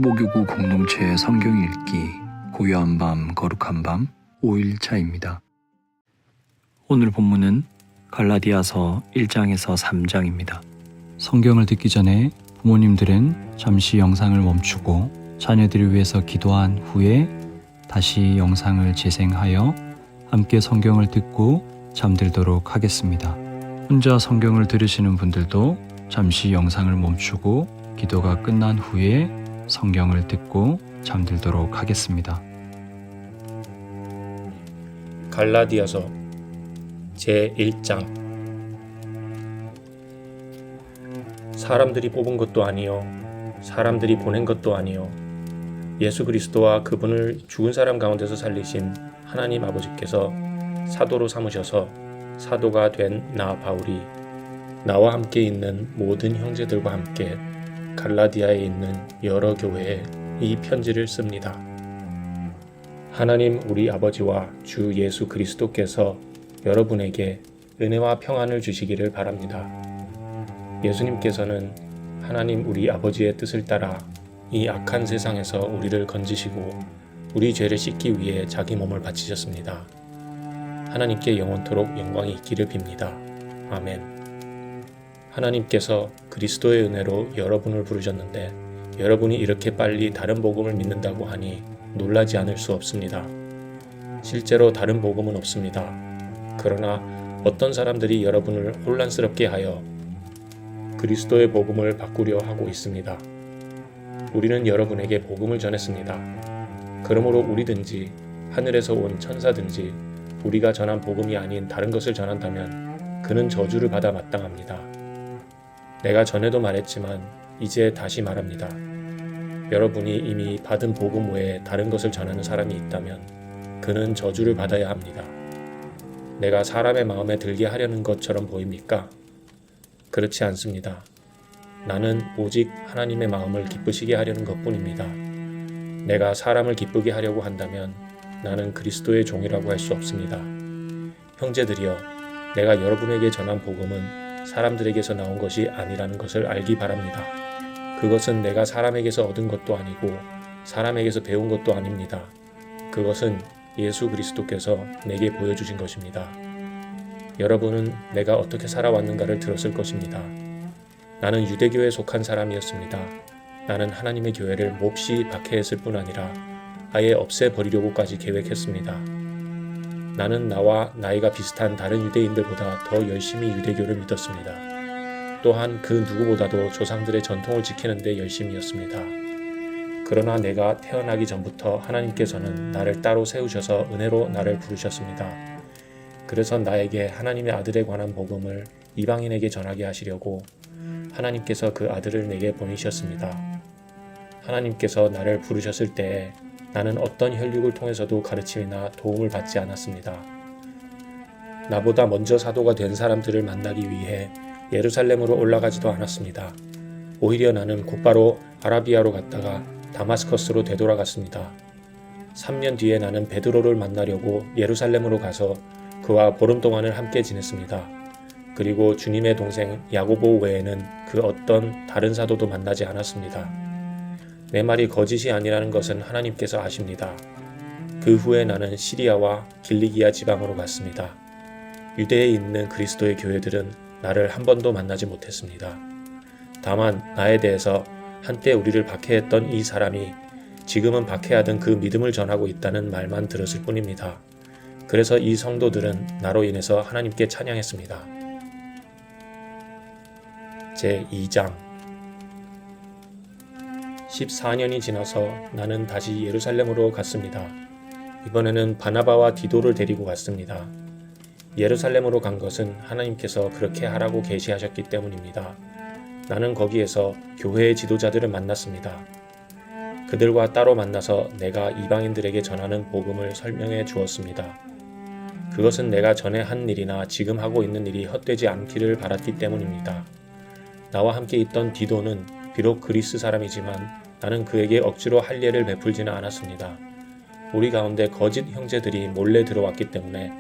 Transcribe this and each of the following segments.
초보교구 공동체 성경 읽기 고요한 밤 거룩한 밤 5일차입니다. 오늘 본문은 갈라디아서 1장에서 3장입니다. 성경을 듣기 전에 부모님들은 잠시 영상을 멈추고 자녀들을 위해서 기도한 후에 다시 영상을 재생하여 함께 성경을 듣고 잠들도록 하겠습니다. 혼자 성경을 들으시는 분들도 잠시 영상을 멈추고 기도가 끝난 후에 성경을 듣고 잠들도록 하겠습니다. 갈라디아서 제1장. 사람들이 뽑은 것도 아니요 사람들이 보낸 것도 아니요 예수 그리스도와 그분을 죽은 사람 가운데서 살리신 하나님 아버지께서 사도로 삼으셔서 사도가 된 나 바울이 나와 함께 있는 모든 형제들과 함께 갈라디아에 있는 여러 교회에 이 편지를 씁니다. 하나님 우리 아버지와 주 예수 그리스도께서 여러분에게 은혜와 평안을 주시기를 바랍니다. 예수님께서는 하나님 우리 아버지의 뜻을 따라 이 악한 세상에서 우리를 건지시고 우리 죄를 씻기 위해 자기 몸을 바치셨습니다. 하나님께 영원토록 영광이 있기를 빕니다. 아멘. 하나님께서 그리스도의 은혜로 여러분을 부르셨는데 여러분이 이렇게 빨리 다른 복음을 믿는다고 하니 놀라지 않을 수 없습니다. 실제로 다른 복음은 없습니다. 그러나 어떤 사람들이 여러분을 혼란스럽게 하여 그리스도의 복음을 바꾸려 하고 있습니다. 우리는 여러분에게 복음을 전했습니다. 그러므로 우리든지 하늘에서 온 천사든지 우리가 전한 복음이 아닌 다른 것을 전한다면 그는 저주를 받아 마땅합니다. 내가 전에도 말했지만 이제 다시 말합니다. 여러분이 이미 받은 복음 외에 다른 것을 전하는 사람이 있다면 그는 저주를 받아야 합니다. 내가 사람의 마음에 들게 하려는 것처럼 보입니까? 그렇지 않습니다. 나는 오직 하나님의 마음을 기쁘시게 하려는 것뿐입니다. 내가 사람을 기쁘게 하려고 한다면 나는 그리스도의 종이라고 할 수 없습니다. 형제들이여, 내가 여러분에게 전한 복음은 사람들에게서 나온 것이 아니라는 것을 알기 바랍니다. 그것은 내가 사람에게서 얻은 것도 아니고 사람에게서 배운 것도 아닙니다. 그것은 예수 그리스도께서 내게 보여주신 것입니다. 여러분은 내가 어떻게 살아왔는가를 들었을 것입니다. 나는 유대교에 속한 사람이었습니다. 나는 하나님의 교회를 몹시 박해했을 뿐 아니라 아예 없애버리려고까지 계획했습니다. 나는 나와 나이가 비슷한 다른 유대인들보다 더 열심히 유대교를 믿었습니다. 또한 그 누구보다도 조상들의 전통을 지키는 데 열심이었습니다. 그러나 내가 태어나기 전부터 하나님께서는 나를 따로 세우셔서 은혜로 나를 부르셨습니다. 그래서 나에게 하나님의 아들에 관한 복음을 이방인에게 전하게 하시려고 하나님께서 그 아들을 내게 보내셨습니다. 하나님께서 나를 부르셨을 때에 나는 어떤 혈육을 통해서도 가르침이나 도움을 받지 않았습니다. 나보다 먼저 사도가 된 사람들을 만나기 위해 예루살렘으로 올라가지도 않았습니다. 오히려 나는 곧바로 아라비아로 갔다가 다마스커스로 되돌아갔습니다. 3년 뒤에 나는 베드로를 만나려고 예루살렘으로 가서 그와 보름 동안을 함께 지냈습니다. 그리고 주님의 동생 야고보 외에는 그 어떤 다른 사도도 만나지 않았습니다. 내 말이 거짓이 아니라는 것은 하나님께서 아십니다. 그 후에 나는 시리아와 길리기아 지방으로 갔습니다. 유대에 있는 그리스도의 교회들은 나를 한 번도 만나지 못했습니다. 다만 나에 대해서 한때 우리를 박해했던 이 사람이 지금은 박해하던 그 믿음을 전하고 있다는 말만 들었을 뿐입니다. 그래서 이 성도들은 나로 인해서 하나님께 찬양했습니다. 제2장. 14년이 지나서 나는 다시 예루살렘으로 갔습니다. 이번에는 바나바와 디도를 데리고 갔습니다. 예루살렘으로 간 것은 하나님께서 그렇게 하라고 계시하셨기 때문입니다. 나는 거기에서 교회의 지도자들을 만났습니다. 그들과 따로 만나서 내가 이방인들에게 전하는 복음을 설명해 주었습니다. 그것은 내가 전에 한 일이나 지금 하고 있는 일이 헛되지 않기를 바랐기 때문입니다. 나와 함께 있던 디도는 비록 그리스 사람이지만 나는 그에게 억지로 할례를 베풀지는 않았습니다. 우리 가운데 거짓 형제들이 몰래 들어왔기 때문에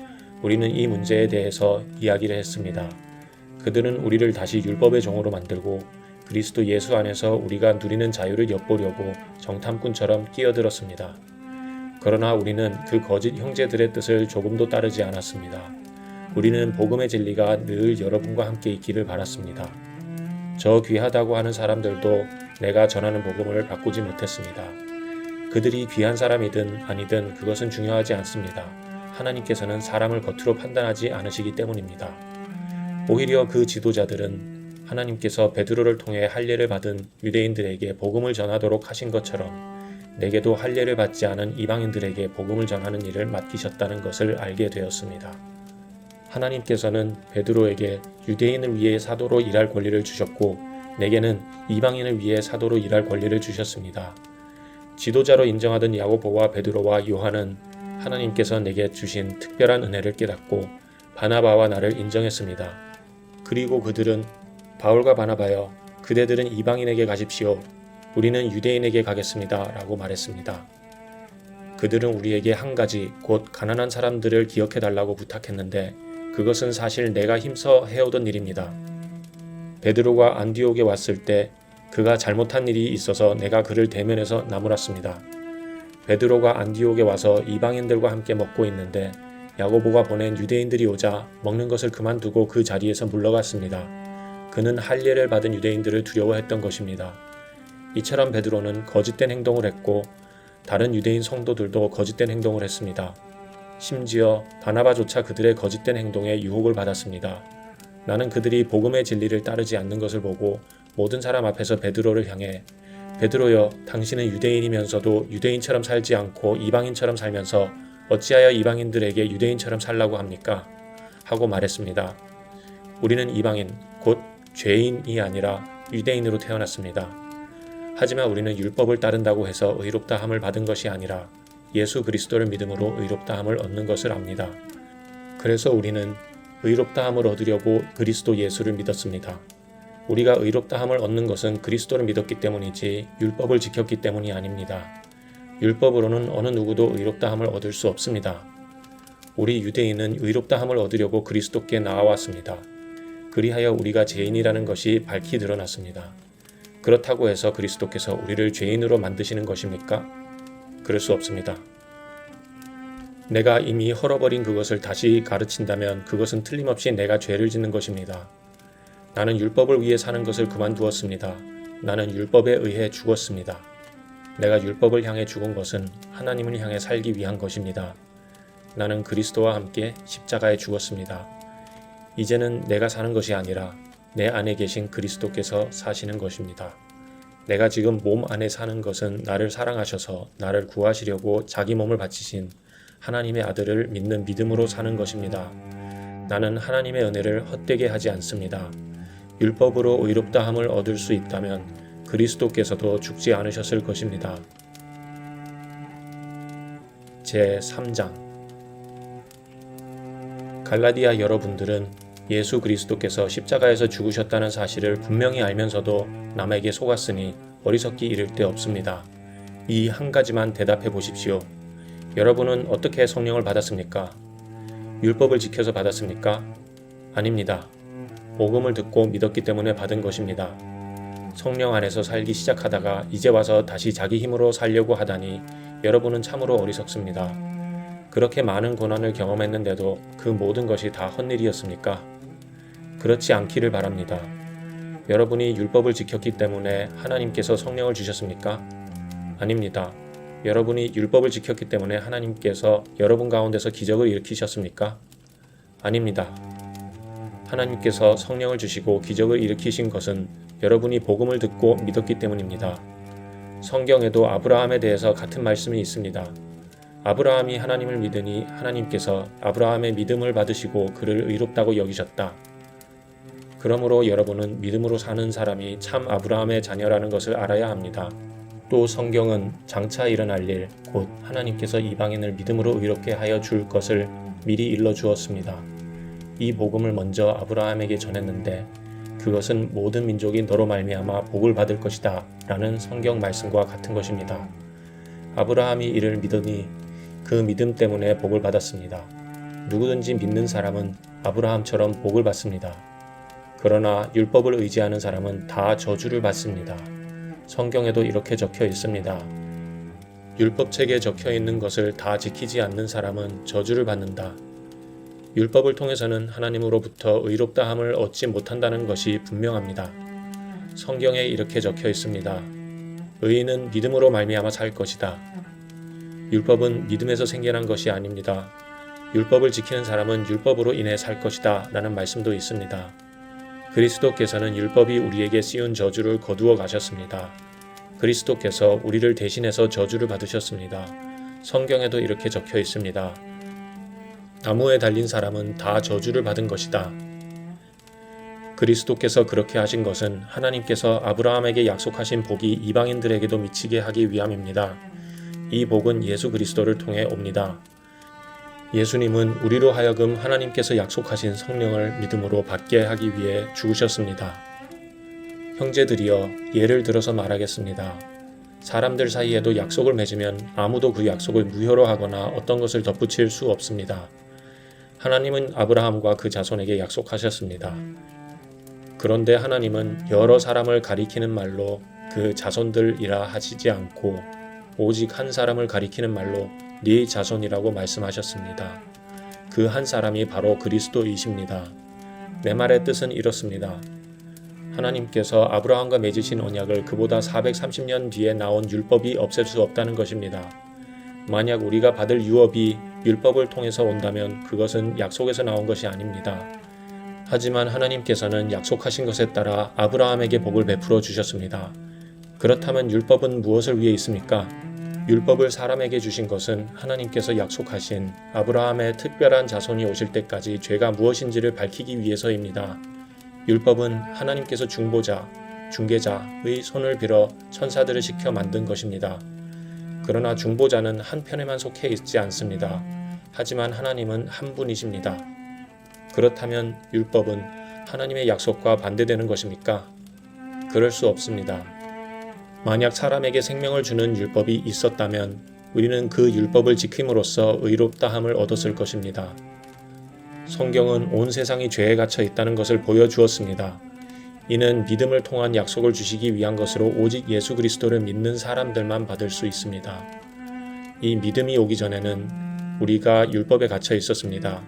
우리는 이 문제에 대해서 이야기를 했습니다. 그들은 우리를 다시 율법의 종으로 만들고 그리스도 예수 안에서 우리가 누리는 자유를 엿보려고 정탐꾼처럼 끼어들었습니다. 그러나 우리는 그 거짓 형제들의 뜻을 조금도 따르지 않았습니다. 우리는 복음의 진리가 늘 여러분과 함께 있기를 바랐습니다. 저 귀하다고 하는 사람들도 내가 전하는 복음을 바꾸지 못했습니다. 그들이 귀한 사람이든 아니든 그것은 중요하지 않습니다. 하나님께서는 사람을 겉으로 판단하지 않으시기 때문입니다. 오히려 그 지도자들은 하나님께서 베드로를 통해 할례를 받은 유대인들에게 복음을 전하도록 하신 것처럼 내게도 할례를 받지 않은 이방인들에게 복음을 전하는 일을 맡기셨다는 것을 알게 되었습니다. 하나님께서는 베드로에게 유대인을 위해 사도로 일할 권리를 주셨고 내게는 이방인을 위해 사도로 일할 권리를 주셨습니다. 지도자로 인정하던 야고보와 베드로와 요한은 하나님께서 내게 주신 특별한 은혜를 깨닫고 바나바와 나를 인정했습니다. 그리고 그들은 바울과 바나바여, 그대들은 이방인에게 가십시오. 우리는 유대인에게 가겠습니다. 라고 말했습니다. 그들은 우리에게 한 가지, 곧 가난한 사람들을 기억해 달라고 부탁했는데 그것은 사실 내가 힘써 해오던 일입니다. 베드로가 안디옥에 왔을 때 그가 잘못한 일이 있어서 내가 그를 대면해서 나무랐습니다. 베드로가 안디옥에 와서 이방인들과 함께 먹고 있는데 야고보가 보낸 유대인들이 오자 먹는 것을 그만두고 그 자리에서 물러갔습니다. 그는 할례를 받은 유대인들을 두려워했던 것입니다. 이처럼 베드로는 거짓된 행동을 했고 다른 유대인 성도들도 거짓된 행동을 했습니다. 심지어 바나바조차 그들의 거짓된 행동에 유혹을 받았습니다. 나는 그들이 복음의 진리를 따르지 않는 것을 보고 모든 사람 앞에서 베드로를 향해 베드로여, 당신은 유대인이면서도 유대인처럼 살지 않고 이방인처럼 살면서 어찌하여 이방인들에게 유대인처럼 살라고 합니까? 하고 말했습니다. 우리는 이방인, 곧 죄인이 아니라 유대인으로 태어났습니다. 하지만 우리는 율법을 따른다고 해서 의롭다함을 받은 것이 아니라 예수 그리스도를 믿음으로 의롭다함을 얻는 것을 압니다. 그래서 우리는 의롭다함을 얻으려고 그리스도 예수를 믿었습니다. 우리가 의롭다함을 얻는 것은 그리스도를 믿었기 때문이지 율법을 지켰기 때문이 아닙니다. 율법으로는 어느 누구도 의롭다함을 얻을 수 없습니다. 우리 유대인은 의롭다함을 얻으려고 그리스도께 나아왔습니다. 그리하여 우리가 죄인이라는 것이 밝히 드러났습니다. 그렇다고 해서 그리스도께서 우리를 죄인으로 만드시는 것입니까? 그럴 수 없습니다. 내가 이미 헐어버린 그것을 다시 가르친다면 그것은 틀림없이 내가 죄를 짓는 것입니다. 나는 율법을 위해 사는 것을 그만두었습니다. 나는 율법에 의해 죽었습니다. 내가 율법을 향해 죽은 것은 하나님을 향해 살기 위한 것입니다. 나는 그리스도와 함께 십자가에 죽었습니다. 이제는 내가 사는 것이 아니라 내 안에 계신 그리스도께서 사시는 것입니다. 내가 지금 몸 안에 사는 것은 나를 사랑하셔서 나를 구하시려고 자기 몸을 바치신 하나님의 아들을 믿는 믿음으로 사는 것입니다. 나는 하나님의 은혜를 헛되게 하지 않습니다. 율법으로 의롭다함을 얻을 수 있다면 그리스도께서도 죽지 않으셨을 것입니다. 제3장 갈라디아 여러분들은 예수 그리스도께서 십자가에서 죽으셨다는 사실을 분명히 알면서도 남에게 속았으니 어리석기 이를 데 없습니다. 이 한 가지만 대답해 보십시오. 여러분은 어떻게 성령을 받았습니까? 율법을 지켜서 받았습니까? 아닙니다. 복음을 듣고 믿었기 때문에 받은 것입니다. 성령 안에서 살기 시작하다가 이제 와서 다시 자기 힘으로 살려고 하다니 여러분은 참으로 어리석습니다. 그렇게 많은 고난을 경험했는데도 그 모든 것이 다 헛일이었습니까? 그렇지 않기를 바랍니다. 여러분이 율법을 지켰기 때문에 하나님께서 성령을 주셨습니까? 아닙니다. 여러분이 율법을 지켰기 때문에 하나님께서 여러분 가운데서 기적을 일으키셨습니까? 아닙니다. 하나님께서 성령을 주시고 기적을 일으키신 것은 여러분이 복음을 듣고 믿었기 때문입니다. 성경에도 아브라함에 대해서 같은 말씀이 있습니다. 아브라함이 하나님을 믿으니 하나님께서 아브라함의 믿음을 받으시고 그를 의롭다고 여기셨다. 그러므로 여러분은 믿음으로 사는 사람이 참 아브라함의 자녀라는 것을 알아야 합니다. 또 성경은 장차 일어날 일, 곧 하나님께서 이방인을 믿음으로 의롭게 하여 줄 것을 미리 일러주었습니다. 이 복음을 먼저 아브라함에게 전했는데 그것은 모든 민족이 너로 말미암아 복을 받을 것이다 라는 성경 말씀과 같은 것입니다. 아브라함이 이를 믿으니 그 믿음 때문에 복을 받았습니다. 누구든지 믿는 사람은 아브라함처럼 복을 받습니다. 그러나 율법을 의지하는 사람은 다 저주를 받습니다. 성경에도 이렇게 적혀 있습니다. 율법책에 적혀 있는 것을 다 지키지 않는 사람은 저주를 받는다. 율법을 통해서는 하나님으로부터 의롭다함을 얻지 못한다는 것이 분명합니다. 성경에 이렇게 적혀 있습니다. 의인은 믿음으로 말미암아 살 것이다. 율법은 믿음에서 생겨난 것이 아닙니다. 율법을 지키는 사람은 율법으로 인해 살 것이다 라는 말씀도 있습니다. 그리스도께서는 율법이 우리에게 씌운 저주를 거두어 가셨습니다. 그리스도께서 우리를 대신해서 저주를 받으셨습니다. 성경에도 이렇게 적혀 있습니다. 나무에 달린 사람은 다 저주를 받은 것이다. 그리스도께서 그렇게 하신 것은 하나님께서 아브라함에게 약속하신 복이 이방인들에게도 미치게 하기 위함입니다. 이 복은 예수 그리스도를 통해 옵니다. 예수님은 우리로 하여금 하나님께서 약속하신 성령을 믿음으로 받게 하기 위해 죽으셨습니다. 형제들이여, 예를 들어서 말하겠습니다. 사람들 사이에도 약속을 맺으면 아무도 그 약속을 무효로 하거나 어떤 것을 덧붙일 수 없습니다. 하나님은 아브라함과 그 자손에게 약속하셨습니다. 그런데 하나님은 여러 사람을 가리키는 말로 그 자손들이라 하시지 않고 오직 한 사람을 가리키는 말로 네 자손이라고 말씀하셨습니다. 그 한 사람이 바로 그리스도이십니다. 내 말의 뜻은 이렇습니다. 하나님께서 아브라함과 맺으신 언약을 그보다 430년 뒤에 나온 율법이 없앨 수 없다는 것입니다. 만약 우리가 받을 유업이 율법을 통해서 온다면 그것은 약속에서 나온 것이 아닙니다. 하지만 하나님께서는 약속하신 것에 따라 아브라함에게 복을 베풀어 주셨습니다. 그렇다면 율법은 무엇을 위해 있습니까? 율법을 사람에게 주신 것은 하나님께서 약속하신 아브라함의 특별한 자손이 오실 때까지 죄가 무엇인지를 밝히기 위해서입니다. 율법은 하나님께서 중보자, 중개자의 손을 빌어 천사들을 시켜 만든 것입니다. 그러나 중보자는 한 편에만 속해 있지 않습니다. 하지만 하나님은 한 분이십니다. 그렇다면 율법은 하나님의 약속과 반대되는 것입니까? 그럴 수 없습니다. 만약 사람에게 생명을 주는 율법이 있었다면 우리는 그 율법을 지킴으로써 의롭다함을 얻었을 것입니다. 성경은 온 세상이 죄에 갇혀 있다는 것을 보여주었습니다. 이는 믿음을 통한 약속을 주시기 위한 것으로 오직 예수 그리스도를 믿는 사람들만 받을 수 있습니다. 이 믿음이 오기 전에는 우리가 율법에 갇혀 있었습니다.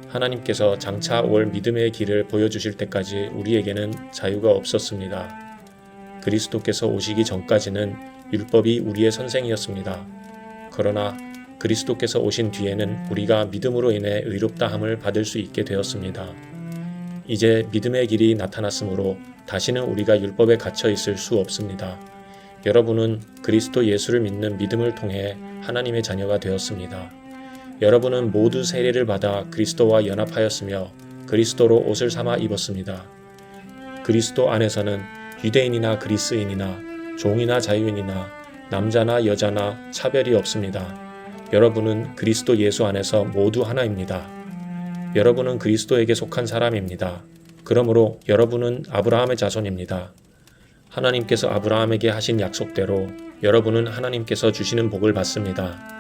하나님께서 장차 올 믿음의 길을 보여주실 때까지 우리에게는 자유가 없었습니다. 그리스도께서 오시기 전까지는 율법이 우리의 선생이었습니다. 그러나 그리스도께서 오신 뒤에는 우리가 믿음으로 인해 의롭다함을 받을 수 있게 되었습니다. 이제 믿음의 길이 나타났으므로 다시는 우리가 율법에 갇혀 있을 수 없습니다. 여러분은 그리스도 예수를 믿는 믿음을 통해 하나님의 자녀가 되었습니다. 여러분은 모두 세례를 받아 그리스도와 연합하였으며 그리스도로 옷을 삼아 입었습니다. 그리스도 안에서는 유대인이나 그리스인이나 종이나 자유인이나 남자나 여자나 차별이 없습니다. 여러분은 그리스도 예수 안에서 모두 하나입니다. 여러분은 그리스도에게 속한 사람입니다. 그러므로 여러분은 아브라함의 자손입니다. 하나님께서 아브라함에게 하신 약속대로 여러분은 하나님께서 주시는 복을 받습니다.